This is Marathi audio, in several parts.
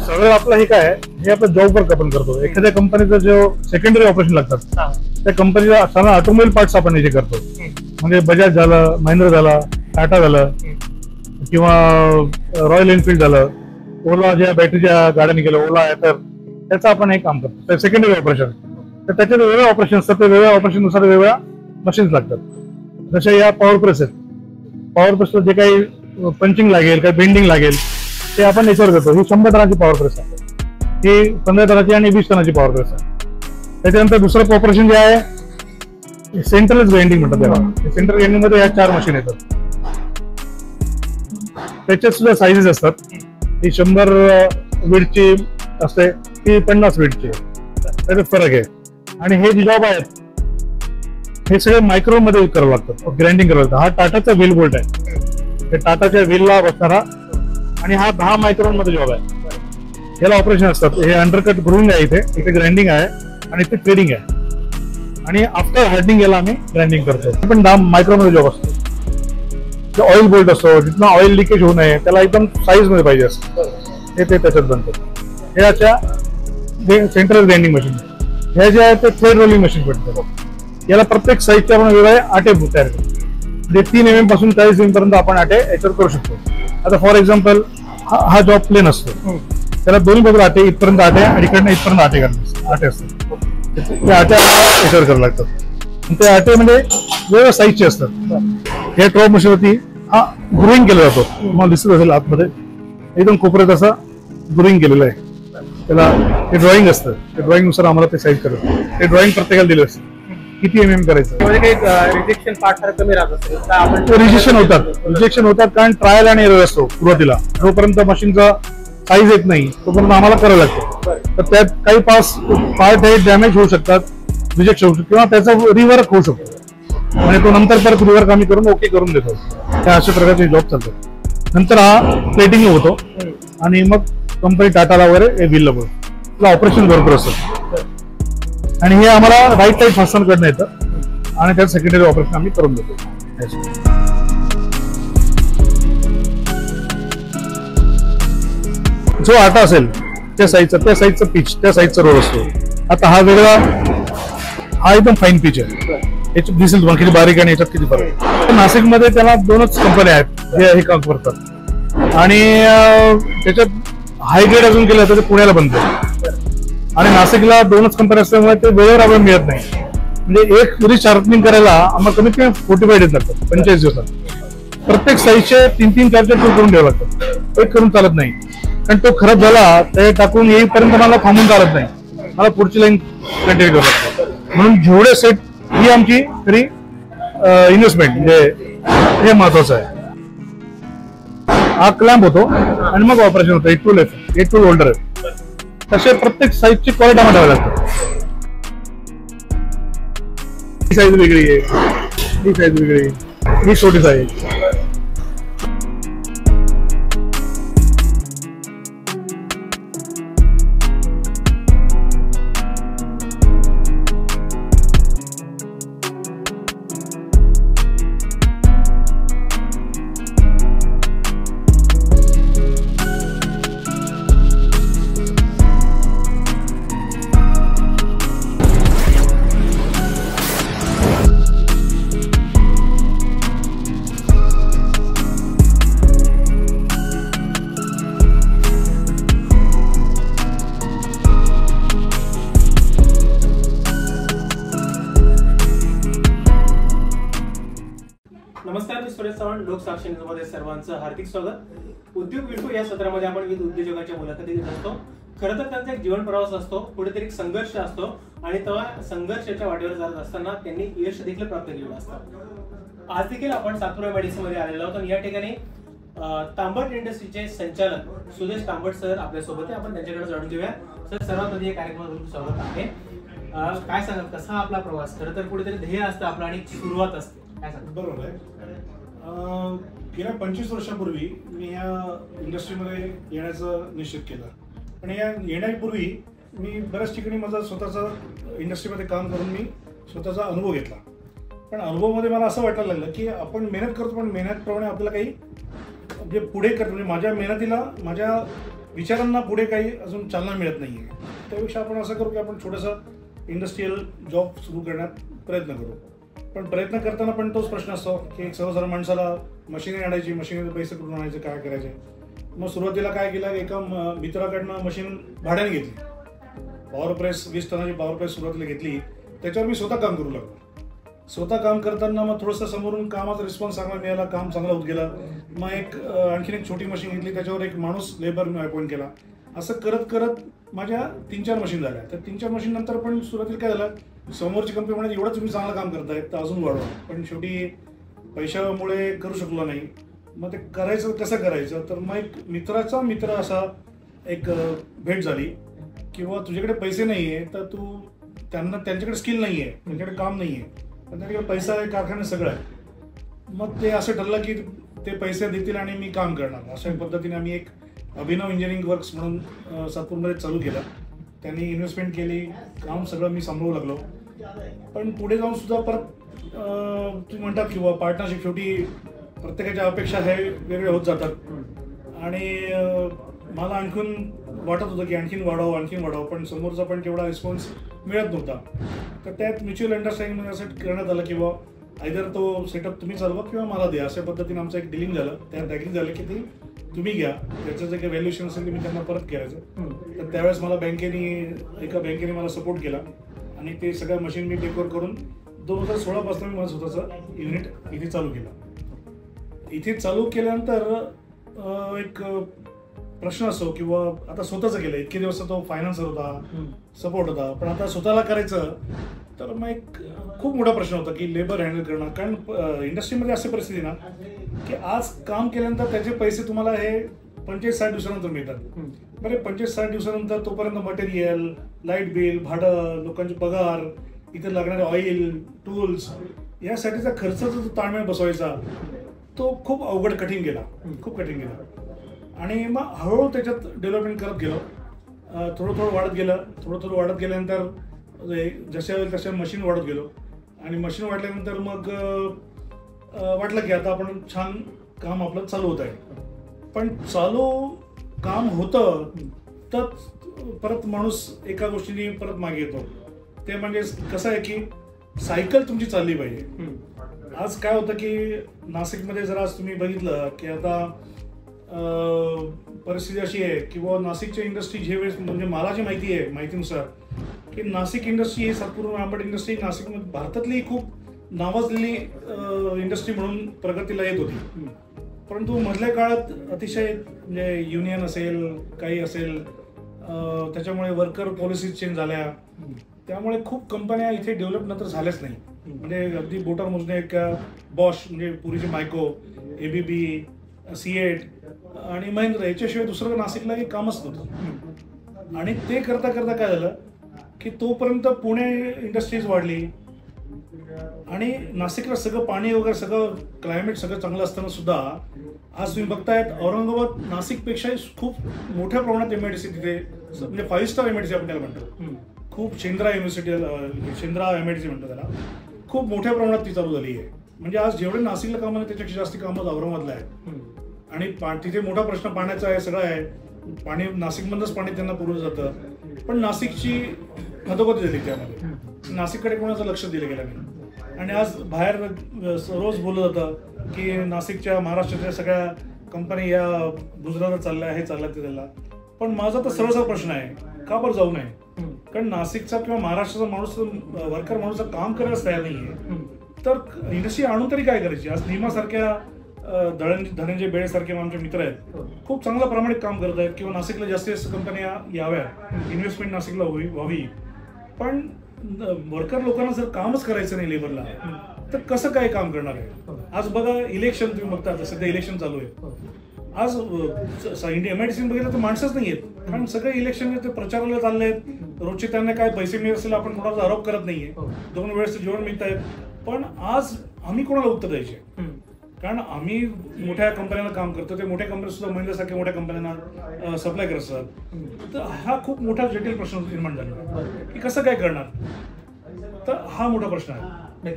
सगळं आपलं हे काय हे आपलं जॉब वर्क आपण करतो. एखाद्या कंपनीचं जो सेकंडरी ऑपरेशन लागतात त्या कंपनीला असताना ऑटोमोबाईल पार्ट्स आपण इथे करतो. म्हणजे बजाज झालं, महिंद्रा झाला, टाटा झालं किंवा रॉयल एनफिल्ड झालं, ओला ज्या बॅटरीच्या गाड्या निघाल्या ओला आहे तर त्याचं आपण हे काम करतो सेकंडरी ऑपरेशन. तर त्याच्यात वेगळे ऑपरेशन असतात, ते वेगळ्या ऑपरेशननुसार वेगळ्या मशीन्स लागतात. जशा या पॉवर प्रेस आहेत, पॉवर प्रेसला जे काही पंचिंग लागेल काही बेंडिंग लागेल ते आपण याच्यावर करतो. ही 100 टनाची पॉवर प्रेस आहे, ही 15 टनाची आणि 20 टनाची पॉवर प्रेस आहे. त्याच्यानंतर दुसरं ऑपरेशन जे आहे सेंट्रल ग्राइंडिंग म्हणतात त्याला. सेंट्रल ग्राइंडिंग मध्ये या 4 मशीन येतात. त्याच्यात सुद्धा साईजेस असतात. ही 100 वीटची असते, ती 50 वीटची, त्याच्यात फरक आहे. आणि हे जे जॉब आहेत हे सगळे मायक्रो मध्ये करावं लागतं, ग्राइंडिंग करावं लागतं. हा टाटाचा व्हील बोल्ट आहे, हे टाटाच्या व्हीलला बसणारा आणि हा 10 मायक्रॉन मध्ये जॉब आहे. याला ऑपरेशन असतात. हे अंडरकट ग्रूविंग आहे, इथे ग्राइंडिंग आहे आणि इथे थ्रेडिंग आहे. आणि आफ्टर हार्डनिंग याला आम्ही ग्राइंडिंग करतो. पण 10 मायक्रॉन मध्ये जॉब असतो. ऑइल बोल्ट असतो, जिथनं ऑइल लिकेज होऊ नये त्याला एकदम साईज मध्ये पाहिजे असतं, हे ते त्याच्यात बनतं. हे अशा सेंट्रल ग्राइंडिंग मशीन. हे जे आहे ते थ्रेड रोलिंग मशीन बनतं. याला प्रत्येक साईजचे आपण वेगळे आटे तयार करतो. म्हणजे 3 mm पासून 40 mm पर्यंत आपण आटे याच्यावर करू शकतो. आता फॉर एक्झाम्पल हा जॉब प्लेन असतो, त्याला दोन्ही बाजूला आटे, इथपर्यंत आटे आणि इकडनं इथपर्यंत आटे असतात. ते आटे याच्यावर करावं लागतात. ते आटे म्हणजे वेगवेगळ्या साईजचे असतात. हे ड्रॉप मशीनवरती हा ग्रुइंग केला जातो. तुम्हाला दिसत असेल आतमध्ये एकदम कोपऱ्यात असा ग्रुइंग केलेलं आहे. त्याला ते ड्रॉइंग असतं, त्या ड्रॉइंग नुसार आम्हाला ते साईज करतो. ते ड्रॉइंग प्रत्येकाला दिलं असतं किती MM करायचं. रिजेक्शन पार्ट कमी राहत असेल, रिजेक्शन होतात कारण ट्रायल आणि एरर असतो सुरुवातीला. जोपर्यंत मशीनचा साईज येत नाही तोपर्यंत आम्हाला करावं लागतं. तर त्यात काही पार्ट हे डॅमेज होऊ शकतात, रिजेक्ट होऊ शकतो किंवा त्याचा रिवर्क होऊ शकतो. आणि तो नंतर परत रिवर्क आम्ही करून ओके करून देतो. त्या अशा प्रकारचे जॉब चालतात. नंतर हा प्लेटिंग होतो आणि मग कंपनी टाटाला वगैरे व्हीलला बोलतो. ऑपरेशन भरपूर असतं आणि हे आम्हाला राईट टाईप फास्टनर कडनं येतं आणि त्यात सेकंडरी ऑपरेशन आम्ही करून देतो. जो आटा असेल त्या साईजचा पिच, त्या साईजचा रोल असतो. आता हा वेगळा, हा एकदम फाईन पिच आहे. याच्यात दिसेल तुम्हाला किती बारीक आणि याच्यात किती फरक. नाशिकमध्ये त्याला 2च कंपन्या आहेत जे हे काम करतात आणि त्याच्यात हाय ग्रेड अजून केलं तर ते पुण्याला बनतं. आणि नाशिकला 2च कंपन्या असल्यामुळे ते वेळेवर आपल्याला मिळत नाही. म्हणजे एक पुरी शार्पनिंग करायला आम्हाला कमीत कमी 45 डेज लागतात, 45 दिवसात. प्रत्येक साईजचे 3-3, 4-4 टूल करून द्यावं लागतं. एक करून चालत नाही कारण तो खराब झाला ते टाकून येईपर्यंत मला थांबून चालत नाही, मला पुढची लाईन कंटिन्यू करावं लागतं. म्हणून जेवढे सेट ही आमची तरी इन्व्हेस्टमेंट म्हणजे हे महत्वाचं आहे. हा क्लॅम्प होतो आणि मग ऑपरेशन होतं. 8 टूल होल्डर आहे. तसे प्रत्येक साईजची क्वालिटी आम्हाला द्यावी लागते. ही साईज वेगळी आहे, ही साईज वेगळी, ही छोटी साईज. नमस्कार, मी सुरेश चव्हाण, लोकसाक्षी न्यूजमध्ये सर्वांचं हार्दिक स्वागत. उद्योग विश्व या सत्रामध्ये आपण विविध उद्योजकांच्या मुलाखती घेत असतो. खरं तर त्यांचा एक जीवन प्रवास असतो, कुठेतरी एक संघर्ष असतो आणि तेव्हा संघर्षाच्या वाटेवर जात असताना त्यांनी यश देखील प्राप्त केलेलं असतं. आज देखील आपण सातपुरा मेडिसिन मध्ये आलेलो आहोत आणि या ठिकाणी तांबट इंडस्ट्रीचे संचालक सुदेश तांबट सर आपल्यासोबत आहे. आपण त्यांच्याकडे जाणून घेऊया. सर, सर्वात आधी या कार्यक्रमात स्वागत आहे. काय सांगाल, कसा आपला प्रवास? खरं तर कुठेतरी ध्येय असतं आपलं आणि सुरुवात असते, काय सांगाल? बरोबर आहे. गेल्या 25 वर्षापूर्वी मी या इंडस्ट्रीमध्ये येण्याचं निश्चित केलं. पण या येण्यापूर्वी मी बऱ्याच ठिकाणी माझा स्वतःचा इंडस्ट्रीमध्ये काम करून मी स्वतःचा अनुभव घेतला. पण अनुभवामध्ये मला असं वाटायला लागलं की आपण मेहनत करतो पण मेहनतप्रमाणे आपल्याला काही म्हणजे पुढे करतो, म्हणजे माझ्या मेहनतीला माझ्या विचारांना पुढे काही अजून चालना मिळत नाहीये. त्यापेक्षा आपण असं करू की आपण छोटंसं इंडस्ट्रीयल जॉब सुरू करण्यात प्रयत्न करू. पण प्रयत्न करताना पण तोच प्रश्न असतो की एक सर्वसाधारण माणसाला मशिनरी आणायची, मशिनरी पैसे कुठून आणायचे, काय करायचे. मग सुरुवातीला काय केलं, एका मित्राकडनं मशीन भाड्याने घेतली. पॉवर प्रेस 20 टनाची पॉवर प्रेस सुरुवातीला घेतली. त्याच्यावर मी स्वतः काम करू लागलो. स्वतः काम करताना मग थोडंसं समोरून कामाचा रिस्पॉन्स चांगला मिळाला, काम चांगलं होत गेलं. मग आणखीन एक छोटी मशीन घेतली, त्याच्यावर एक माणूस लेबर मी अपॉइंट केला. असं करत करत माझ्या 3-4 मशीन झाल्या. तर 3-4 मशीन नंतर पण सुरुवातीला काय झालं, समोरची कंपनी म्हणाली एवढं तुम्ही चांगलं काम करताय तर अजून वाढवा. पण शेवटी पैशामुळे करू शकलो नाही. मग ते करायचं कसं करायचं, तर मग एक मित्राचा मित्र असा एक भेट झाली किंवा तुझ्याकडे पैसे नाही आहे तर तू त्यांच्याकडे स्किल नाही आहे, त्यांच्याकडे काम नाही आहे, पण त्यांच्याकडे पैसा आहे, कारखाने सगळं आहे. मग ते असं ठरलं की ते पैसे देतील आणि मी काम करणार. अशा पद्धतीने आम्ही एक अभिनव इंजिनिअरिंग वर्क्स म्हणून सातपूरमध्ये चालू केलं. त्यांनी इन्व्हेस्टमेंट केली, काम सगळं मी सांभाळू लागलो. पण पुढे जाऊन सुद्धा परत तुम्ही म्हणतात किंवा पार्टनरशिप, शेवटी प्रत्येकाच्या अपेक्षा हे वेगळे होत जातात आणि मला आणखीन वाटत होतं की आणखीन वाढावं, पण समोरचा पण तेवढा रिस्पॉन्स मिळत नव्हता. तर त्यात म्युच्युअल अंडरस्टँडिंगमध्ये असं करण्यात आलं की आयदर तो सेटअप तुम्ही चालवा किंवा मला द्या. अशा पद्धतीने आमचं एक डिलिंग झालं. त्यात ॲग्री झालं की ते तुम्ही घ्या, त्याचं जे काही व्हॅल्युएशन असेल ते मी त्यांना परत करायचं. तर त्यावेळेस मला एका बँकेने मला सपोर्ट केला आणि ते सगळ्या मशीन मी टेक ओव्हर करून 2016 पासून मी माझं स्वतःचं युनिट इथे चालू केलं. इथे चालू केल्यानंतर एक प्रश्न असो किंवा आता स्वतःचं केलं. इतके दिवस तो फायनान्सर होता, सपोर्ट होता, पण आता स्वतःला करायचं तर मग एक खूप मोठा प्रश्न होता की लेबर हँडल करणं. कारण इंडस्ट्रीमध्ये अशी परिस्थिती ना की आज काम केल्यानंतर त्याचे पैसे तुम्हाला हे 25-60 दिवसानंतर मिळतात. बरे 25-60 दिवसानंतर तोपर्यंत मटेरियल, लाईट बिल, भाडं, लोकांचे पगार, इथे लागणारे ऑइल, टूल्स, यासाठीचा खर्चाचा जो ताळमेळ बसवायचा तो खूप कठीण गेला. आणि मग हळूहळू त्याच्यात डेव्हलपमेंट करत गेलो. थोडं वाढत गेल्यानंतर जशा वेळेला तशा मशीन वाढत गेलो आणि मशीन वाढल्यानंतर मग वाटलं की आता आपण छान काम आपलं चालू होत आहे. पण चालू काम होतं तर परत माणूस एका गोष्टीने परत मागे येतो. ते म्हणजे कसं आहे की सायकल तुमची चालली पाहिजे. आज काय होतं की नाशिकमध्ये जर आज तुम्ही बघितलं की आता परिस्थिती अशी आहे किंवा नाशिकच्या इंडस्ट्री जे वेळेस म्हणजे मला जी माहितीनुसार की नाशिक इंडस्ट्री ही सातपूर आंबट इंडस्ट्री नाशिकमध्ये भारतातली खूप नावाजलेली इंडस्ट्री म्हणून प्रगतीला येत होती. परंतु मधल्या काळात अतिशय म्हणजे युनियन असेल, काही असेल, त्याच्यामुळे वर्कर पॉलिसीज चेंज झाल्या. त्यामुळे खूप कंपन्या इथे डेव्हलप नंतर झाल्याच नाही. म्हणजे अगदी बोटावर मोजणे का बॉश म्हणजे पुरीची मायको, ABB, सिएट आणि महिंद्रा याच्याशिवाय दुसरं नाशिकला काही कामच नव्हतं. आणि ते करता करता काय झालं की तोपर्यंत पुणे इंडस्ट्रीज वाढली आणि नाशिकला सगळं पाणी वगैरे सगळं क्लायमेट सगळं चांगलं असताना सुद्धा आज तुम्ही बघतायत औरंगाबाद नाशिकपेक्षा खूप मोठ्या प्रमाणात MIDC तिथे म्हणजे 5 स्टार MIDC आपण त्याला म्हणतो. खूप शेंद्रा MIDC म्हणतो त्याला. खूप मोठ्या प्रमाणात ती चालू झाली आहे. म्हणजे आज जेवढे नाशिकला कामं आहे त्याच्यापेक्षा जास्त कामं औरंगाबादला आहे. आणि तिथे मोठा प्रश्न पाण्याचा आहे, सगळं आहे. पाणी नाशिकमधूनच पाणी त्यांना पुरवलं जातं. पण नाशिकची अधोगती झाली त्यामध्ये. नाशिककडे कोणाचं लक्ष दिलं गेलं नाही. आणि आज बाहेर रोज बोललं जातं की नाशिकच्या महाराष्ट्राच्या सगळ्या कंपन्या या गुजरातला चालल्या, हे चालल्या ते चालल्या. पण माझा तर सरळ प्रश्न आहे, का बरं जाऊ नये? कारण नाशिकचा किंवा महाराष्ट्राचा माणूस वर्कर माणूस काम करायलाच तयार नाहीये. तर इंडस्ट्री आणून तरी काय करायची? आज निमासारख्या धनंजय बेळेसारखे आमचे मित्र आहेत, खूप चांगल्या प्रामाणिक काम करत आहेत किंवा नाशिकला जास्तीत जास्त कंपन्या याव्या, इन्व्हेस्टमेंट नाशिकला व्हावी. पण वर्कर लोकांना जर कामच करायचं नाही लेबरला तर कसं काय काम करणार आहे? आज बघा इलेक्शन तुम्ही बघता, सध्या इलेक्शन चालू आहे. आज MIDC बघितलं तर माणसंच नाही आहेत. कारण सगळे इलेक्शन ते प्रचाराला चालले आहेत. रोजचे त्यांना काय पैसे मिळत असेल आपण कोणाचा आरोप करत नाहीये. 2 वेळेचं जेवण मिळत आहेत. पण आज आम्ही कोणाला उत्तर द्यायचे? कारण आम्ही मोठ्या कंपन्यांना काम करतो. ते मोठ्या कंपन्या सुद्धा महिंद्रासारख्या मोठ्या कंपन्यांना सप्लाय करत असतात. तर हा खूप मोठा जटिल प्रश्न निर्माण झाला की कसं काय करणार. तर हा मोठा प्रश्न आहे.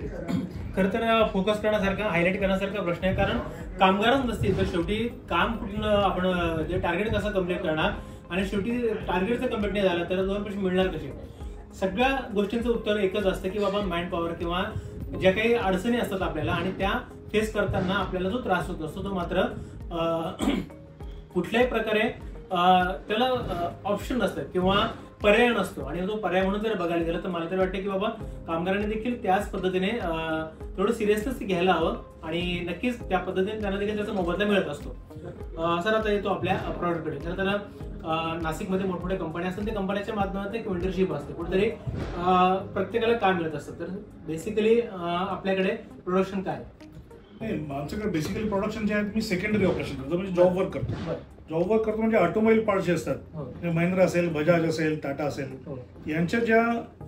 खरं तर फोकस करण्यासारखा, हायलाईट करण्यासारखा प्रश्न आहे. कारण कामगारच नसतील तर शेवटी काम कुठून आपण जे टार्गेट कसं कम्प्लीट करणार आणि शेवटी टार्गेट जर कम्प्लीट नाही झालं तर 2 पैसे मिळणार कसे? सगळ्या गोष्टींचं उत्तर एकच असतं की बाबा मॅन पॉवर किंवा ज्या काही अडचणी असतात आपल्याला आणि त्या फेस करताना आपल्याला जो त्रास होत असतो तो मात्र कुठल्याही प्रकारे त्याला ऑप्शन नसतं किंवा पर्याय नसतो. आणि तो पर्याय म्हणून जर बघायला गेलं तर मला तर वाटतं की बाबा कामगारांनी देखील त्याच पद्धतीने थोडं सिरियसनेस घ्यायला हवं आणि नक्कीच त्या पद्धतीने त्यांना देखील त्याचा मोबदला मिळत असतो. सर आता येतो आपल्या प्रॉडक्टकडे. तर त्याला नाशिकमध्ये मोठमोठ्या कंपन्या असतात, त्या कंपन्यांच्या माध्यमातून एक मेंटरशिप असते, कुठेतरी प्रत्येकाला काम मिळत असतं. तर बेसिकली आपल्याकडे प्रोडक्शन काय? नाही, आमच्याकडे बेसिकली प्रोडक्शन जे आहे मी सेकंडरी ऑपरेशन करतो, म्हणजे जॉब वर्क करतो. जॉब वर्क करतो म्हणजे ऑटोमोबाईल पार्ट जे असतात, महिंद्रा असेल, बजाज असेल, टाटा असेल, यांच्या ज्या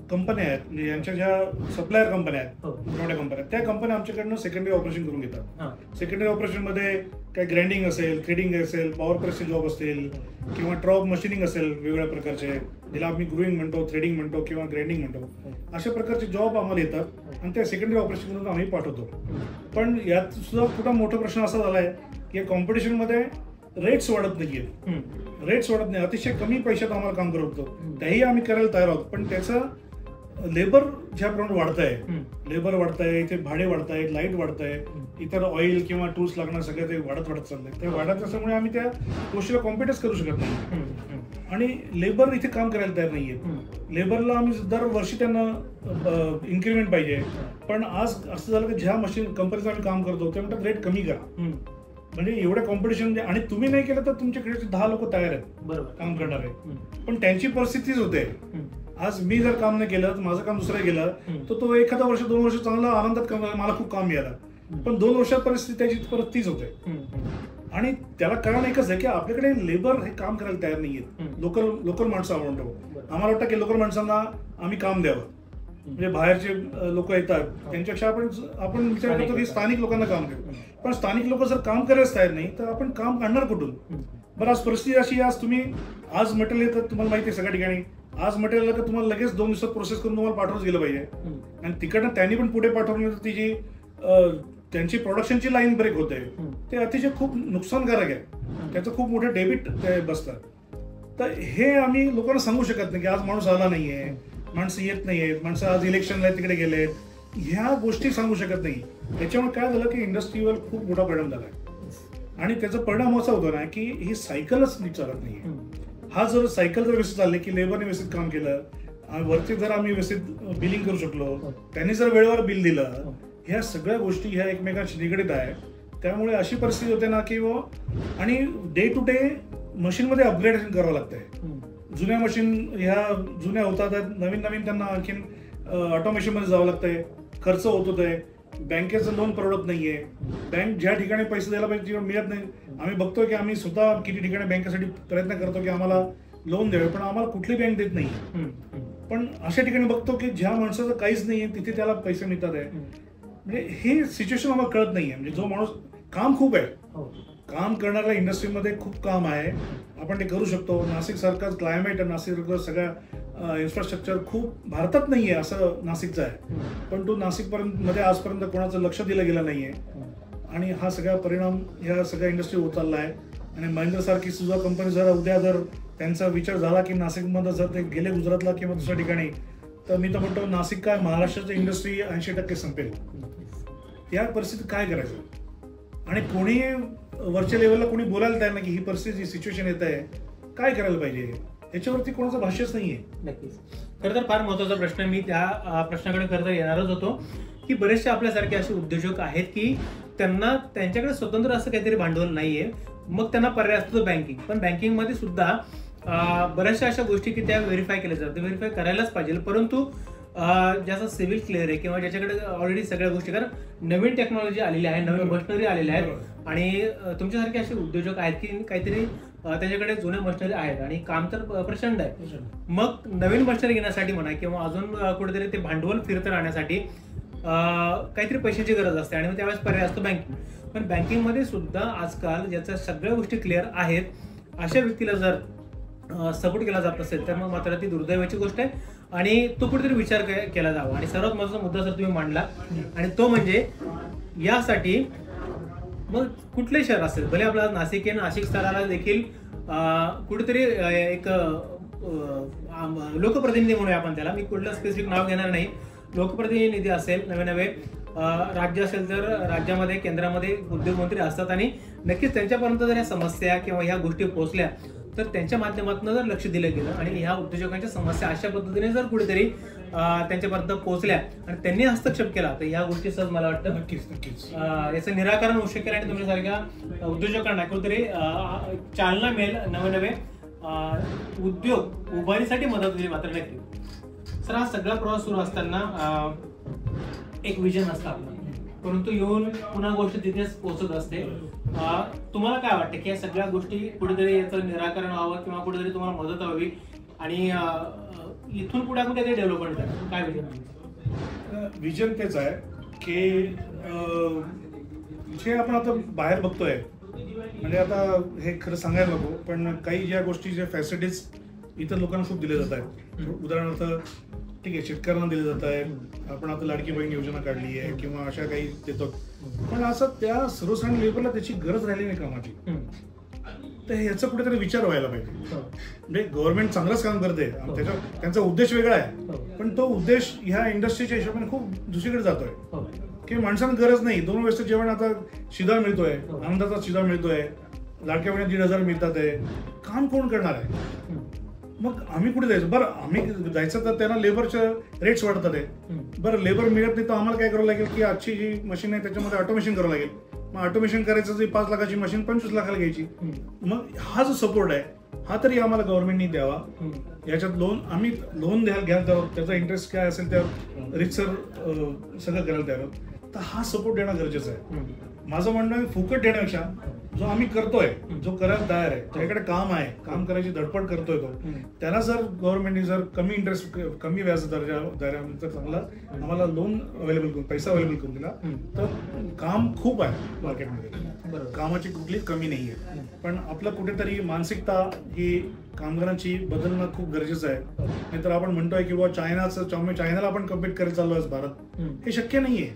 कंपन्या आहेत, म्हणजे यांच्या ज्या सप्लायर कंपन्या आहेत, मोठ्या कंपन्या, त्या कंपन्या आमच्याकडनं सेकंडरी ऑपरेशन करून घेतात. सेकंडरी ऑपरेशनमध्ये काय ग्राइंडिंग असेल, थ्रेडिंग असेल, पॉवर प्रेसचे जॉब असतील किंवा ट्रॉप मशीनिंग असेल वेगवेगळ्या प्रकारचे, ज्याला आम्ही ग्रुइंग म्हणतो, थ्रेडिंग म्हणतो किंवा ग्राइंडिंग म्हणतो, अशा प्रकारचे जॉब आम्हाला येतात आणि त्या सेकंडरी ऑपरेशन म्हणून आम्ही पाठवतो. पण यात सुद्धा खूप मोठा प्रश्न असा झाला आहे की या कॉम्पिटिशनमध्ये रेट्स वाढत नाहीये. रेट्स वाढत नाही, अतिशय कमी पैशात आम्हाला काम करवतो, त्याही आम्ही करायला तयार आहोत. पण त्याचं लेबर ज्याप्रमाणे वाढत आहे, लेबर वाढत आहे, इथे भाडे वाढत आहेत, लाईट वाढत आहे, इतर ऑइल किंवा टूल्स लागणार सगळं ते वाढत चाललंय. ते वाढत असल्यामुळे आम्ही त्या गोष्टीला कॉम्पिटच करू शकत नाही आणि लेबर इथे काम करायला तयार नाहीये. लेबरला आम्ही दरवर्षी त्यांना इन्क्रीमेंट पाहिजे. पण आज असं झालं की ज्या मशीन कंपनीचं आम्ही काम करतो ते म्हणतात रेट कमी करा, म्हणजे एवढ्या कॉम्पिटिशन. आणि तुम्ही नाही केलं तर तुमच्याकडे 10 लोक तयार आहेत काम करणारे, पण त्यांची परिस्थितीच होते. आज मी जर काम नाही केलं तर माझं काम दुसरं गेलं तर तो एखादा वर्ष 2 वर्ष चांगला आनंदात काम झाला, मला खूप काम मिळालं, पण 2 वर्षात परिस्थिती त्याची परत तीच होते. आणि त्याला कारण एकच आहे की आपल्याकडे लेबर हे काम करायला तयार नाहीये. लोकल माणसं म्हणतो, आम्हाला वाटतं की लोकल माणसांना आम्ही काम द्यावं, म्हणजे बाहेरचे लोक येतात त्यांच्यापेक्षा आपण विचार करतो की स्थानिक लोकांना काम देऊ. पण स्थानिक लोक जर काम करायलाच तयार नाही तर आपण काम काढणार कुठून? बरं, आज परिस्थिती अशी, आज तुम्ही आज मटेरियल येतात, तुम्हाला माहिती आहे सगळ्या ठिकाणी आज मटेरियल का तुम्हाला लगेच 2 दिवसात प्रोसेस करून तुम्हाला पाठवून गेलं पाहिजे. आणि तिकडनं त्यांनी पण पुढे पाठवलं तर तिची त्यांची प्रोडक्शनची लाईन ब्रेक होते, ते अतिशय खूप नुकसानकारक आहे, त्याचं खूप मोठं डेबिट बसतं. तर हे आम्ही लोकांना सांगू शकत नाही की आज माणूस आला नाहीये, माणसं येत नाहीयेत, माणसं आज इलेक्शनला तिकडे गेलेत, ह्या गोष्टी सांगू शकत नाही. त्याच्यामुळे काय झालं की इंडस्ट्रीवर खूप मोठा परिणाम झाला आणि त्याचा परिणाम असा होतो ना की ही सायकलच नीट चालत नाहीये. हा जर सायकल जर व्यवस्थित चालली की लेबरने व्यवस्थित काम केलं, वरती जर आम्ही व्यवस्थित बिलिंग करू शकलो, त्यांनी जर वेळेवर बिल दिलं, ह्या सगळ्या गोष्टी ह्या एकमेकांशी निगडीत आहे. त्यामुळे अशी परिस्थिती होते ना की आणि डे टू डे मशीनमध्ये अपग्रेडेशन करावं लागतंय. जुन्या मशीन ह्या जुन्या होतात, नवीन त्यांना आणखीन ऑटोमेशनमध्ये जावं लागतंय, खर्च होत होतोय, बँकेचं लोन परवडत नाहीये, बँक ज्या ठिकाणी पैसे द्यायला पाहिजे मिळत नाही. आम्ही बघतोय की आम्ही स्वतः किती ठिकाणी बँकेसाठी प्रयत्न करतो की आम्हाला लोन द्यावे, पण आम्हाला कुठली बँक देत नाही. पण अशा ठिकाणी बघतो की ज्या माणसाचं काहीच नाहीये तिथे त्याला पैसे मिळतात आहे. म्हणजे हे सिच्युएशन आम्हाला कळत नाहीये. म्हणजे जो माणूस काम खूप आहे, काम करणाऱ्या इंडस्ट्रीमध्ये खूप काम आहे, आपण ते करू शकतो. नाशिक सारखाच क्लायमेट, नाशिक सगळ्या इन्फ्रास्ट्रक्चर खूप भारतात नाहीये असं नाशिकचं आहे, पण तो नाशिकपर्यंत आजपर्यंत कोणाचं लक्ष दिलं गेलं नाहीये आणि हा सगळा परिणाम ह्या सगळ्या इंडस्ट्री होत चालला आहे. आणि महिंद्रा सारखी सुद्धा कंपनी जर उद्या जर त्यांचा विचार झाला की नाशिकमध्ये जर ते गेले गुजरातला किंवा दुसऱ्या ठिकाणी, तर मी तर म्हणतो नाशिक काय महाराष्ट्राची इंडस्ट्री 80% संपेल. या परिस्थितीत काय करायचं? आणि कोणी वरच्या लेवलला कोणी बोलायला तयार नाही की ही परिस्थिती सिच्युएशन येत आहे, काय करायला पाहिजे, याच्यावरती कोणाचं भाष्यच नाहीये. नक्कीच. खरं तर फार महत्वाचा प्रश्न, मी त्या प्रश्नाकडे खरं तर येणारच होतो की बरेचसे आपल्यासारखे असे उद्योजक आहेत की त्यांना त्यांच्याकडे स्वतंत्र असं काहीतरी भांडवल नाहीये, मग त्यांना पर्याय असतो बँकिंग. पण बँकिंगमध्ये सुद्धा बऱ्याचशा अशा गोष्टी की त्या व्हेरीफाय केल्या जातात, व्हेरीफाय करायलाच पाहिजे. परंतु ज्याचा सिव्हिल क्लिअर आहे किंवा ज्याच्याकडे ऑलरेडी सगळ्या गोष्टी, कारण नवीन टेक्नॉलॉजी आलेली आहे, नवीन मशिनरी आलेल्या आहेत आणि तुमच्यासारखे असे उद्योजक आहेत की काहीतरी त्याच्याकडे जुन्या मशिनरी आहेत आणि काम तर प्रचंड आहे. मग नवीन मशिनरी घेण्यासाठी म्हणा किंवा अजून कुठेतरी ते भांडवल फिरत राहण्यासाठी काहीतरी पैशाची गरज असते आणि त्यावेळेस पर्याय असतो बँकिंग. पण बँकिंगमध्ये सुद्धा आजकाल ज्याच्या सगळ्या गोष्टी क्लिअर आहेत अशा व्यक्तीला जर सपोर्ट केला जात असेल तर मग मात्र ती दुर्दैवाची गोष्ट आहे आणि तो कुठेतरी विचार केला जावा. आणि सर्वात महत्त्वाचा मुद्दा जर तुम्ही मांडला आणि तो म्हणजे यासाठी मग कुठले शहर असेल, भले आपला नाशिक आहे, नाशिक शहराला देखील कुठेतरी एक लोकप्रतिनिधी म्हणूया आपण त्याला, मी कुठलं स्पेसिफिक नाव घेणार नाही, लोकप्रतिनिधी असेल, नवे नवे राज्य असेल तर राज्यामध्ये केंद्रामध्ये उद्योगमंत्री असतात आणि नक्कीच त्यांच्यापर्यंत जर या समस्या किंवा ह्या गोष्टी पोहोचल्या तर त्यांच्या माध्यमातून जर लक्ष दिलं गेलं आणि ह्या उद्योजकांच्या समस्या अशा पद्धतीने जर कुठेतरी त्यांच्यापर्यंत पोहोचल्या आणि त्यांनी हस्तक्षेप केला तर ह्या गोष्टी सहज मला वाटतं नक्कीच याचं निराकरण होऊ शकेल आणि तुमच्यासारख्या उद्योजकांना कुठेतरी चालना मिळेल, नवे नवे उद्योग उभारीसाठी मदत होईल. मात्र नक्की सर, हा सगळा प्रवास सुरू असताना एक विजन असतं आपलं, परंतु येऊन पुन्हा गोष्ट तिथेच पोहोचत असते. तुम्हाला काय वाटतं की या सगळ्या गोष्टी कुठेतरी याचं निराकरण व्हावं किंवा कुठेतरी तुम्हाला मदत व्हावी आणि इथून पुढे आपण काहीतरी डेव्हलपमेंट करावं, काय विजन? विजन तेच आहे की जे आपण आता बाहेर बघतोय, म्हणजे आता हे खरं सांगायला नको, पण काही ज्या गोष्टी ज्या फॅसिलिटीज इतर लोकांना खूप दिल्या जात आहेत. उदाहरणार्थ ठीक आहे, शेतकऱ्यांना दिले जात आहे, आपण आता लाडकी बहीण योजना काढली आहे किंवा अशा काही देतो, पण असं त्या सर्वसामान्य लेबरला त्याची गरज राहिली नाही कामाची. तर ह्याचा कुठेतरी विचार व्हायला पाहिजे. म्हणजे गव्हर्नमेंट चांगलंच काम करते, त्यांचा उद्देश वेगळा आहे, पण तो उद्देश ह्या इंडस्ट्रीच्या हिशोबाने खूप दुसरीकडे जातोय की माणसांना गरज नाही. 2 वेळचं जेवण आता शिधा मिळतोय, आनंदाचा शिधा मिळतोय, लाडक्या बहिणी 1,500 मिळतात आहे, काम कोण करणार आहे? मग आम्ही कुठे जायचं? बरं, आम्ही जायचं तर त्यांना लेबरचे रेट्स वाढतात आहे. बरं, लेबर मिळत नाही तर आम्हाला काय करावं लागेल की आजची जी मशीन आहे त्याच्यामध्ये ऑटोमेशन करावं लागेल. मग ऑटोमेशन करायचं जी 5 लाखाची मशीन 25 लाखाला घ्यायची. मग हा जो सपोर्ट आहे हा तरी आम्हाला गव्हर्नमेंटनी द्यावा. याच्यात आम्ही लोन घ्यायला तयार, त्याचा इंटरेस्ट काय असेल त्या रितसर सगळं करायला तयार. तर हा सपोर्ट देणं गरजेचं आहे. माझं म्हणणं आहे फुकट देण्यापेक्षा जो आम्ही करतोय, जो करायला तयार आहे, ज्याकडे काम आहे, काम करायची धडपड करतोय तो, त्याला जर गव्हर्नमेंटने जर कमी इंटरेस्ट, कमी व्याज दरानंतर चांगला आम्हाला लोन अवेलेबल करून, पैसा अवेलेबल करून दिला तर काम खूप आहे मार्केटमध्ये, कामाची कुठलीच कमी नाही आहे. पण आपलं कुठेतरी मानसिकता ही कामगारांची बदलणं खूप गरजेचं आहे. नाहीतर आपण म्हणतोय की चायनाला आपण कम्पीट करत चाललो आहे भारत, हे शक्य नाहीये.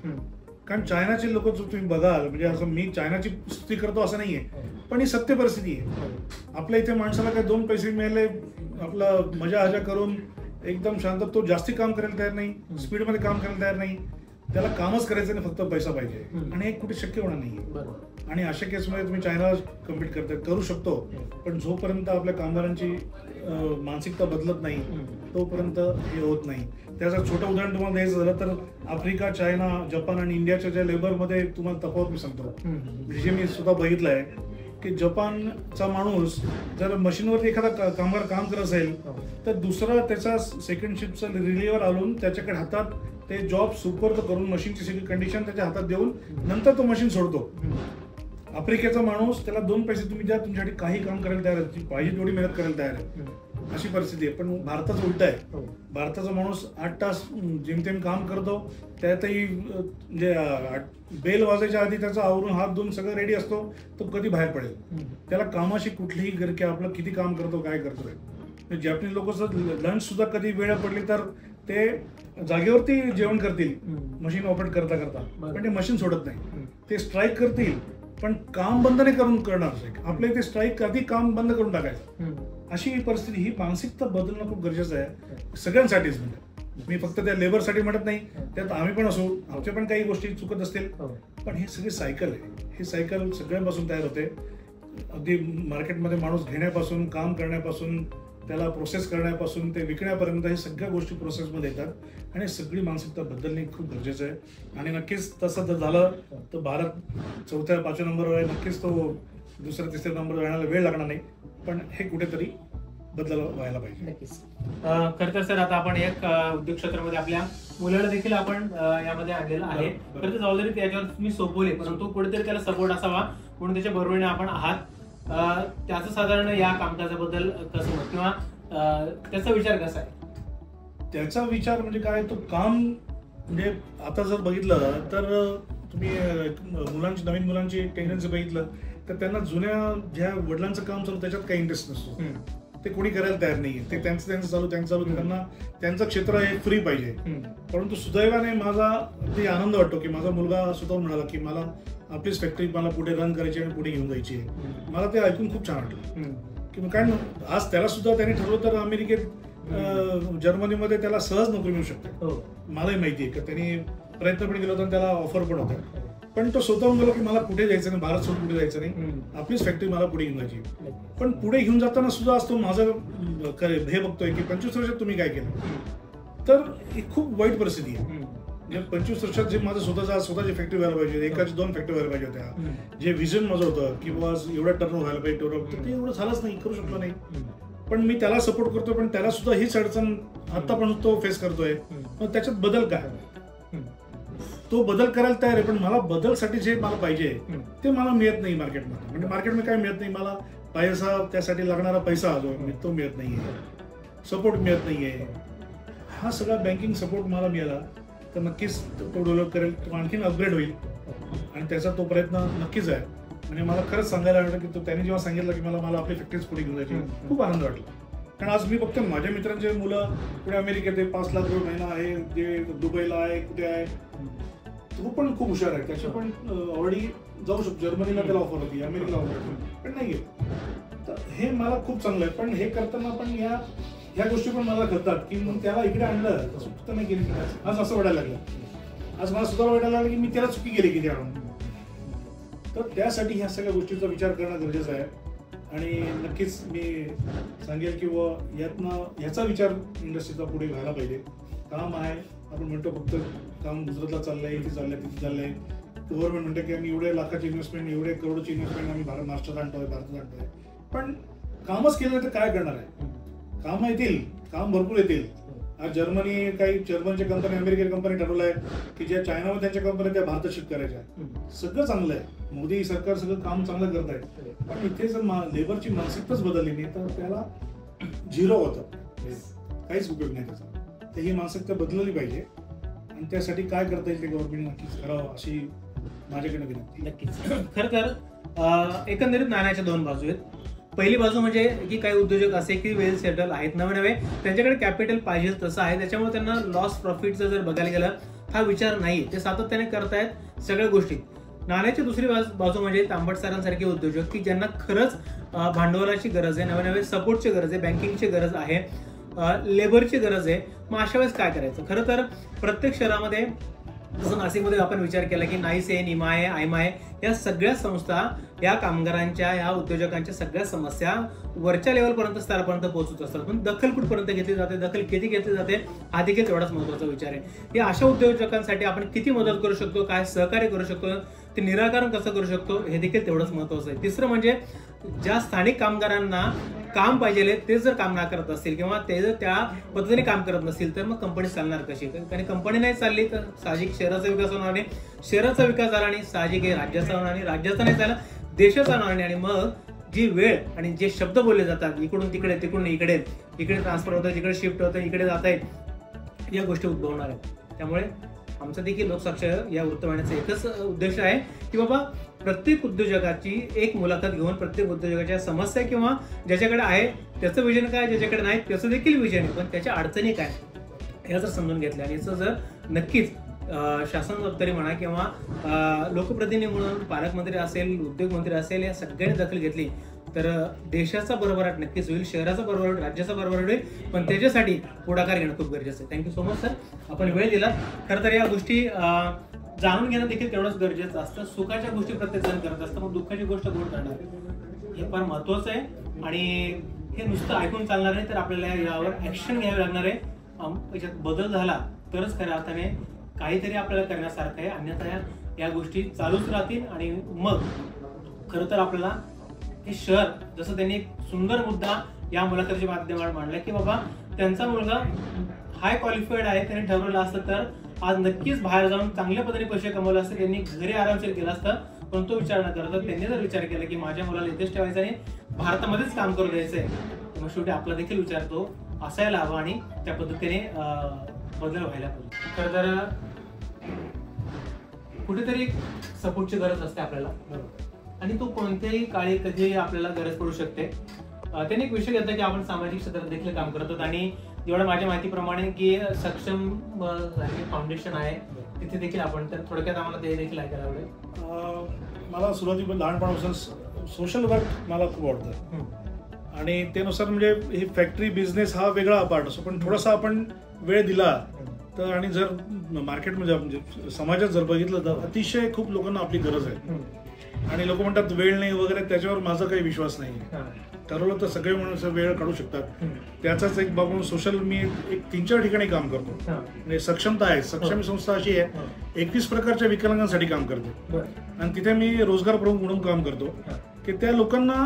कारण चायनाचे लोक तुम्ही बघाल, म्हणजे असं मी चायनाची स्तुती करतो असं नाहीये, पण ही सत्य परिस्थिती आहे. आपल्या इथे माणसाला काय 2 पैसे मिळाले, आपलं मजा हजा करून एकदम शांत, तो जास्ती काम करायला तयार नाही, स्पीडमध्ये काम करायला तयार नाही, त्याला कामच करायचं नाही, फक्त पैसा पाहिजे. आणि हे कुठे शक्य होणार नाहीये. आणि अशा केसमध्ये तुम्ही चायनाला कम्पीट करू शकतो, पण जोपर्यंत आपल्या कामगारांची मानसिकता बदलत नाही तोपर्यंत हे होत नाही. त्याचं छोटं उदाहरण तुम्हाला द्यायचं झालं तर आफ्रिका, चायना, जपान आणि इंडियाच्या ज्या लेबरमध्ये तुम्हाला तफावत मी सांगतो. जे मी स्वतः बघितलं आहे की जपानचा माणूस जर मशीनवरती एखादा कामगार काम करत असेल तर दुसरा त्याचा सेकंड शिफ्टचा रिलीव्हर आणून त्याच्याकडे हातात ते जॉब सुपूर्द करून मशीनची सगळी कंडिशन त्याच्या हातात देऊन नंतर तो मशीन सोडतो. आफ्रिकेचा माणूस त्याला 2 पैसे तुम्ही द्या, तुमच्यासाठी काही काम करायला तयार आहे, पाहिजे तेवढी मेहनत करायला तयार आहे, अशी परिस्थिती आहे. पण भारताचं उलट आहे. भारताचा माणूस 8 तास जेमतेम काम करतो, त्यातही म्हणजे बेल वाजायच्या आधी त्याचा आवरून हात धुवून सगळं रेडी असतो, तो कधी बाहेर पडेल. त्याला कामाशी कुठलीही की आपलं किती काम करतो, काय करतोय. जॅपनीज लोक लंच सुद्धा कधी वेळ पडली तर ते जागेवरती जेवण करतील मशीन ऑपरेट करता करता, पण ते मशीन सोडत नाही. ते स्ट्राईक करतील पण काम बंद नाही करून करणार. आपल्या इथे स्ट्राईक कधी काम बंद करून टाकायचं, अशी परिस्थिती. ही मानसिकता बदलणं खूप गरजेचं आहे सगळ्यांसाठीच. म्हणजे मी फक्त त्या लेबरसाठी म्हणत नाही, त्यात आम्ही पण असू, आमच्या पण काही गोष्टी चुकत असतील, पण हे सगळी सायकल आहे. ही सायकल सगळ्यांपासून तयार होते. अगदी मार्केटमध्ये माणूस घेण्यापासून, काम करण्यापासून, त्याला प्रोसेस करण्यापासून ते विकण्यापर्यंत हे सगळ्या गोष्टी प्रोसेसमध्ये येतात आणि सगळी मानसिकता बदलणे खूप गरजेचं आहे. आणि नक्कीच तसं जर झालं तर भारत 4-5 नंबरवर आहे. नक्कीच तो 2-3 नंबरवर येण्याला वेळ लागणार नाही, पण हे कुठेतरी बदल व्हायला पाहिजे. नक्कीच. खरं तर सर, आता आपण एक उद्योग क्षेत्रामध्ये आपल्या मुलाला देखील आपण यामध्ये आणलेलं आहे. खरं तर जबाबदारी त्याच्यावर तुम्ही सोपवली, परंतु कुठेतरी त्याला सपोर्ट असावा म्हणून त्याच्या बरोबरीने आपण आहात. त्याचं साधारण या कामकाजाबद्दल कसं मत किंवा त्याचा विचार कसा आहे? त्याचा विचार म्हणजे काय, तो काम म्हणजे आता जर बघितलं तर तुम्ही नवीन मुलांची टेंडन्सी बघितलं तर त्यांना जुन्या ज्या वडिलांचं काम चालू त्याच्यात काही इंटरेस्ट नसतो. ते कोणी करायला तयार नाहीये. ते त्यांचं चालू त्यांना त्यांचं क्षेत्र हे फ्री पाहिजे. परंतु सुदैवाने माझा ते आनंद वाटतो की माझा मुलगा स्वतः म्हणाला की मला आपलीच फॅक्टरी मला पुढे रन करायची आणि पुढे घेऊन जायची आहे. मला ते ऐकून खूप छान वाटलं की कारण आज त्याला सुद्धा त्यांनी ठरवलं तर अमेरिकेत जर्मनीमध्ये त्याला सहज नोकरी मिळू शकते. मलाही माहिती आहे की त्यांनी प्रयत्न पण केला होता आणि त्याला ऑफर पण होता, पण तो स्वतःहून गेलो की मला कुठे जायचं नाही, भारत सोडून कुठे जायचं नाही, आपलीच फॅक्टरी मला पुढे घेऊन जायची. पण पुढे घेऊन जाताना सुद्धा असतो माझं हे बघतोय की 25 वर्षात तुम्ही काय केलं, तर ही खूप वाईट परिस्थिती आहे. 25 वर्षात जे माझं स्वतःची फॅक्टरी व्हायला पाहिजे, एकाची 2 फॅक्टरी व्हायला पाहिजे होत्या, जे व्हिजन माझं होतं की बाबा एवढा टर्न व्हायला पाहिजे, ते एवढं झालंच नाही, करू शकलो नाही. पण मी त्याला सपोर्ट करतोय, पण त्याला सुद्धा हीच अडचण आता पण तो फेस करतोय. मग त्याच्यात बदल काय, तो बदल करायला तयार आहे, पण मला बदलसाठी जे मला पाहिजे ते मला मिळत नाही मार्केटमध्ये. म्हणजे मार्केटमध्ये काय मिळत नाही मला, पैसा, त्यासाठी लागणारा पैसा जो तो मिळत नाहीये, सपोर्ट मिळत नाहीये. हा सगळा बँकिंग सपोर्ट मला मिळाला तर नक्कीच तो डेव्हलप करेल, तो आणखीन अपग्रेड होईल आणि त्याचा तो प्रयत्न नक्कीच आहे. म्हणजे मला खरंच सांगायला आवडलं की तो त्यांनी जेव्हा सांगितलं की मला आपली फॅक्टरीज पुढे घेऊन जायची, खूप आनंद वाटला. कारण आज मी बघतो माझ्या मित्रांचे मुलं पुढे अमेरिकेत आहे, 5 लाख रुपये महिना आहे, जे दुबईला आहे, कुठे आहे, तो पण खूप हुशार आहे, त्याच्या पण ऑलरेडी जाऊ शकतो. जर्मनीला त्याला ऑफर होती, अमेरिकेला ऑफर होती, पण नाही गेलं. तर हे मला खूप चांगलं आहे. पण हे करताना पण ह्या गोष्टी पण मला करतात की मग त्याला इकडे आणलं चुकतं नाही केली. आज असं वाटायला लागलं, आज मला सुद्धा वाटायला लागलं की मी त्याला चुकी केली किती आणून. तर त्यासाठी ह्या सगळ्या गोष्टींचा विचार करणं गरजेचं आहे. आणि नक्कीच मी सांगेल की यातनं ह्याचा विचार इंडस्ट्रीचा पुढे व्हायला पाहिजे. काम आहे, आपण म्हणतो फक्त काम गुजरातला चाललंय, इथे चाललंय, तिथे चाललंय. गव्हर्नमेंट म्हणते की आम्ही एवढे लाखाची इन्व्हेस्टमेंट, एवढे करोडची इन्व्हेस्टमेंट आम्ही महाराष्ट्रात आणतोय. पण कामच केलं तर काय करणार आहे? काम येतील, काम भरपूर येतील. आज जर्मनच्या कंपनी, अमेरिकन कंपनी ठरवलंय की ज्या चायनामध्ये त्यांच्या कंपन्या त्या भारतात शिफ्ट करायच्या. सगळं चांगलं आहे, मोदी सरकार सगळं काम चांगलं करत आहे. पण इथे जर लेबरची मानसिकताच बदलली नाही तर त्याला झिरो होतं, काहीच उपयोग नाही त्याचा. तर ही मानसिकता बदलली पाहिजे आणि त्यासाठी काय करता येईल ते गव्हर्नमेंट नक्कीच करावं अशी माझ्याकडे विनंती. नक्कीच. खरं तर एकंदरीत नाण्याच्या 2 बाजू आहेत. पहिली बाजू म्हणजे की काही उद्योजक असे की वेल सेटल आहेत, नवे त्यांच्याकडे कॅपिटल पाहिजे तसं आहे, त्याच्यामुळे त्यांना लॉस प्रॉफिटचं जर बघायला गेलं हा विचार नाही, ते सातत्याने करतायत सगळ्या गोष्टी. नाण्याची दुसरी बाजू म्हणजे तांबट सरांसारखे उद्योजक की ज्यांना खरंच भांडवलाची गरज आहे, नवे सपोर्टची गरज आहे, बँकिंगची गरज आहे, लेबरची गरज आहे. मग अशा वेळेस काय करायचं? खरं तर प्रत्येक शहरामध्ये जसं नाशिकमध्ये आपण विचार केला की नाईस आहे, निमा आहे, आयमा आहे, या सगळ्या संस्था या कामगारांच्या, या उद्योजकांच्या सगळ्या समस्या वरच्या लेवलपर्यंत, स्तरापर्यंत पोहोचत असतात. पण दखल कुठपर्यंत घेतली जाते, दखल किती घेतली जाते, हा देखील तेवढाच महत्त्वाचा विचार आहे. या अशा उद्योजकांसाठी आपण किती मदत करू शकतो, काय सहकार्य करू शकतो, ते निराकरण कसं करू शकतो, हे देखील तेवढंच महत्त्वाचं आहे. तिसरं म्हणजे ज्या स्थानिक कामगारांना काम पाहिजे ते जर काम ना करत असतील किंवा ते जर त्या पद्धतीने काम करत नसतील तर मग कंपनी चालणार कशी? कारण कंपनी नाही चालली तर साहजिक शहराचा विकास होणार नाही, शहराचा विकास झाला आणि साहजिक आहे राज्याचा होणार नाही, राज्याचा नाही झाला देशाचा होणार नाही. आणि मग जी वेळ आणि जे शब्द बोलले जातात इकडून तिकडे, तिकडून इकडे, इकडे ट्रान्सफर होतं, इकडे शिफ्ट होतं, इकडे जात आहेत, या गोष्टी उद्भवणार आहेत. त्यामुळे आमचा देखील लोकसाक्षर या वृत्तवाहिनीचा एकच उद्देश आहे की बाबा प्रत्येक उद्योजकाची एक मुलाखत घेऊन प्रत्येक उद्योजकाच्या समस्या किंवा ज्याच्याकडे आहे त्याचं विजन काय, ज्याच्याकडे नाही त्याचं देखील विजन आहे, पण त्याच्या अडचणी काय या जर समजून घेतल्या आणि याचं जर नक्कीच शासन दप्तरी म्हणा किंवा लोकप्रतिनिधी म्हणून पालकमंत्री असेल, उद्योगमंत्री असेल, या सगळ्यांनी दखल घेतली तर देशाचा भरभराट नक्कीच होईल, शहराचा भरभराट, राज्याचा भरभराट होईल. पण त्याच्यासाठी पुढाकार घेणं खूप गरजेचं आहे. थँक्यू सो मच सर, आपण वेळ दिला. खरं तर या गोष्टी जाणून घेणं देखील तेवढंच गरजेचं असतं. सुखाच्या गोष्टी प्रत्येक जण करत असतं, मग दुःखाची गोष्ट गोड करणार हे फार महत्वाचं आहे. आणि हे नुसतं ऐकून चालणार नाही, तर आपल्याला यावर ऍक्शन घ्यावे लागणार आहे. याच्यात बदल झाला तरच खऱ्या अर्थाने काहीतरी आपल्याला करण्यासारखं आहे, अन्यथा या गोष्टी चालूच राहतील. आणि मग खरं तर आपल्याला हे शहर, जसं त्यांनी एक सुंदर मुद्दा या मुलाखतीच्या माध्यमातून मांडला की बाबा त्यांचा मुलगा हाय क्वालिफाईड आहे, त्यांनी ठरवलं असतं तर आज नक्कीच बाहेर जाऊन चांगल्या पद्धतीने पैसे कमवले असते, त्यांनी घरी आरामशीर केलं असतं. पण तो विचार न करता त्यांनी जर विचार केला की माझ्या मुलाला इथेच ठेवायचं आणि भारतामध्येच काम करू द्यायचंय, मग शेवटी आपला देखील विचार तो असायला हवा आणि त्या पद्धतीने बदल व्हायला पाहिजे. खरं तर कुठेतरी सपोर्टची गरज असते आपल्याला आणि तो कोणत्याही काळी कधी आपल्याला गरज पडू शकते. त्यांनी एक विषय घेतला की आपण सामाजिक क्षेत्रात देखील काम करतो आणि जेवढं माझ्या माहितीप्रमाणे की सक्षम फाउंडेशन आहे तिथे देखील आपण, तर थोडक्यात आम्हाला ते देखील ऐकायला आवडेल. मला सुरुवातीला लहानपणापासून सोशल वर्क मला खूप आवडतं आणि त्यानुसार म्हणजे ही फॅक्टरी बिझनेस हा वेगळा पार्ट असतो, पण थोडासा आपण वेळ दिला तर आणि जर मार्केटमध्ये म्हणजे समाजात जर बघितलं तर अतिशय खूप लोकांना आपली गरज आहे. आणि लोक म्हणतात वेळ नाही वगैरे, त्याच्यावर माझा काही विश्वास नाही. ठरवलं तर सगळे माणूस वेळ काढू शकतात. त्याचाच एक बाबून सोशल मी एक 3-4 ठिकाणी काम करतो. म्हणजे सक्षमता आहे, सक्षम संस्था अशी आहे 21 प्रकारच्या विकलांगांसाठी काम करते आणि तिथे मी रोजगार प्रमुख म्हणून काम करतो की त्या लोकांना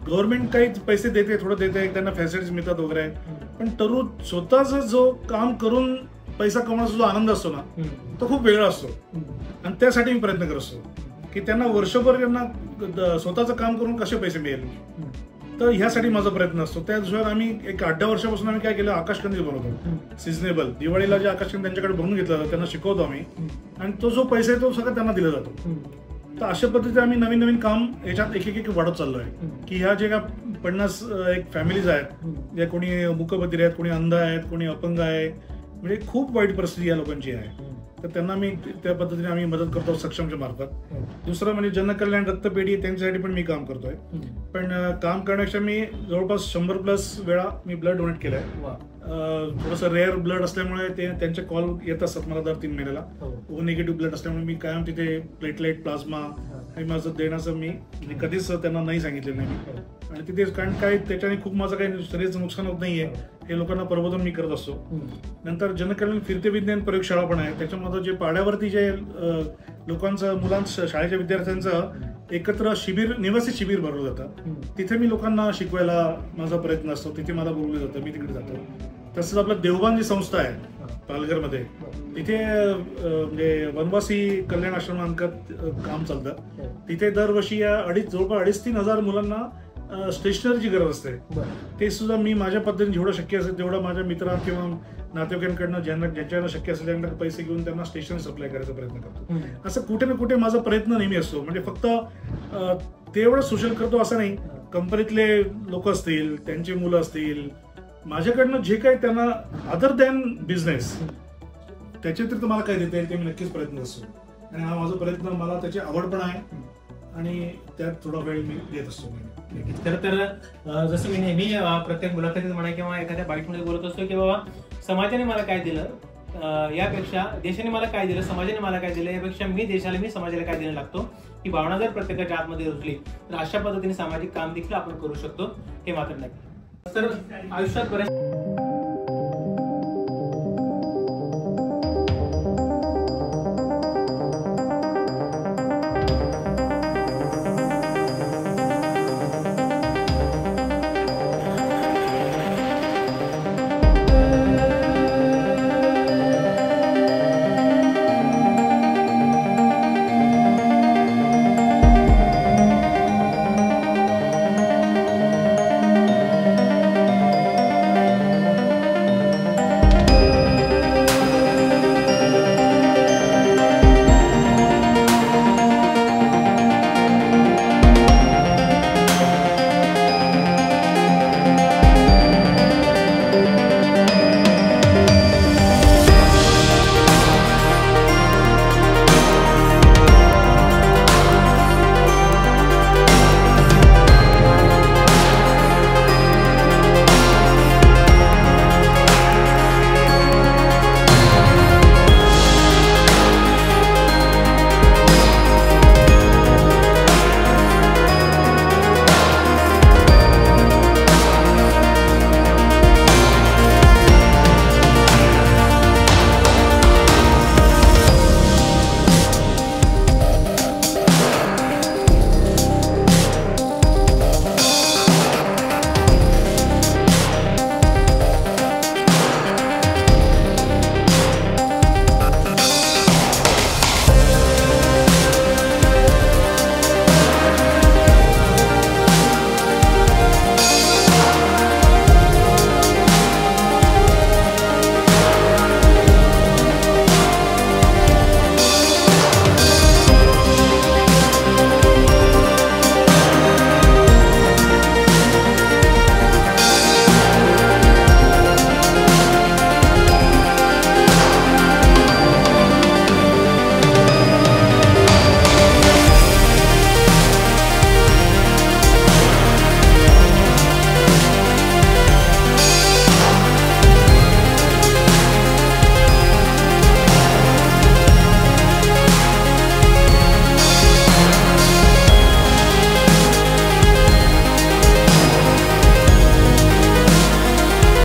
गव्हर्नमेंट काही पैसे देते, थोडं देते, त्यांना फॅसिलिटीज मिळतात वगैरे, पण तरुण स्वतःच जो काम करून पैसा कमवण्याचा जो आनंद असतो ना तो खूप वेगळा असतो. आणि त्यासाठी मी प्रयत्न करत असतो की त्यांना वर्षभर त्यांना स्वतःचं काम करून कसे पैसे मिळेल, तर ह्यासाठी माझा प्रयत्न असतो. त्यानुसार आम्ही एक 8-10 वर्षापासून आम्ही काय केलं, आकाशकंदील बनवतो सिजनेबल. दिवाळीला जे आकाशकंदील त्यांच्याकडे बनवून घेतलं जातं त्यांना शिकवतो आम्ही आणि तो जो पैसा आहे तो सगळं त्यांना दिला जातो. तर अशा पद्धतीने आम्ही नवीन नवीन काम याच्यात एक वाढत चाललो आहे की ह्या जे का 50 एक फॅमिलीज आहेत, ज्या कोणी मूकबधिर आहेत, कोणी अंध आहेत, कोणी अपंग आहे, म्हणजे खूप वाईट परिस्थिती या लोकांची आहे, तर त्यांना मी त्या पद्धतीने आम्ही मदत करतो सक्षमच्या मार्फत. दुसरं म्हणजे जनकल्याण रक्तपेढी त्यांच्यासाठी पण मी काम करतोय. पण काम करण्यापेक्षा मी जवळपास 100+ वेळा मी ब्लड डोनेट केलंय. थोडंसं रेअर ब्लड असल्यामुळे ते त्यांचे कॉल येत असतात मला दर 3 महिन्याला. ओ निगेटिव्ह ब्लड असल्यामुळे मी कायम तिथे प्लेटलेट, प्लाझ्मा आणि माझं देण्याचं मी कधीच त्यांना नाही सांगितलं नाही. आणि तिथे कारण काय त्याच्याने खूप माझं काही शरीराचं नुकसान होत नाहीये हे लोकांना प्रबोधन मी करत असतो. नंतर जनकल्याण फिरते विज्ञान प्रयोगशाळा पण आहे. त्याच्यामध्ये जे पाड्यावरती जे लोकांचं, मुलांचं, शाळेच्या विद्यार्थ्यांचं एकत्र शिबिर, निवासी शिबिर भरवलं जातं, तिथे मी लोकांना शिकवायला माझा प्रयत्न असतो. तिथे मला बोलवलं जातं, मी तिकडे जातो. तसंच आपलं देवबान जी संस्था आहे पालघरमध्ये, तिथे म्हणजे वनवासी कल्याण आश्रमांतर्गत काम चालतं. तिथे दरवर्षी जवळपास 2,500-3,000 हजार मुलांना स्टेशनरीची गरज असते. ते सुद्धा मी माझ्या पद्धतीने जेवढं शक्य असेल तेवढं माझ्या मित्रां किंवा नातेवाईकांकडनं ज्यांना शक्य असेल त्यांना पैसे घेऊन त्यांना स्टेशनरी सप्लाय करायचा प्रयत्न करतो. असं कुठे ना कुठे माझा प्रयत्न नेहमी असतो. म्हणजे फक्त तेवढं सोशल करतो असं नाही, कंपनीतले लोक असतील, त्यांची मुलं असतील, माझ्याकडनं जे काही त्यांना अदर दॅन बिझनेस त्याच्या व्यतिरिक्त मला काय देता येईल ते मी नक्कीच प्रयत्न असतो. आणि हा माझा प्रयत्न, मला त्याची आवड पण आहे आणि त्यात थोडा वेळ मी देत असतो. खरं तर जसं मी नेहमी प्रत्येक मुलाखतीत म्हणा किंवा एखाद्या बाईटमध्ये बोलत असतो की बाबा समाजाने मला काय दिलं यापेक्षा देशाने मला काय दिलं, समाजाने मला काय दिलं यापेक्षा मी समाजाला काय देणं लागतो, ही भावना जर प्रत्येकाच्या आतमध्ये रुजली तर अशा पद्धतीने सामाजिक काम देखील आपण करू शकतो, हे मात्र नाही. तर आयुष्यात बऱ्याच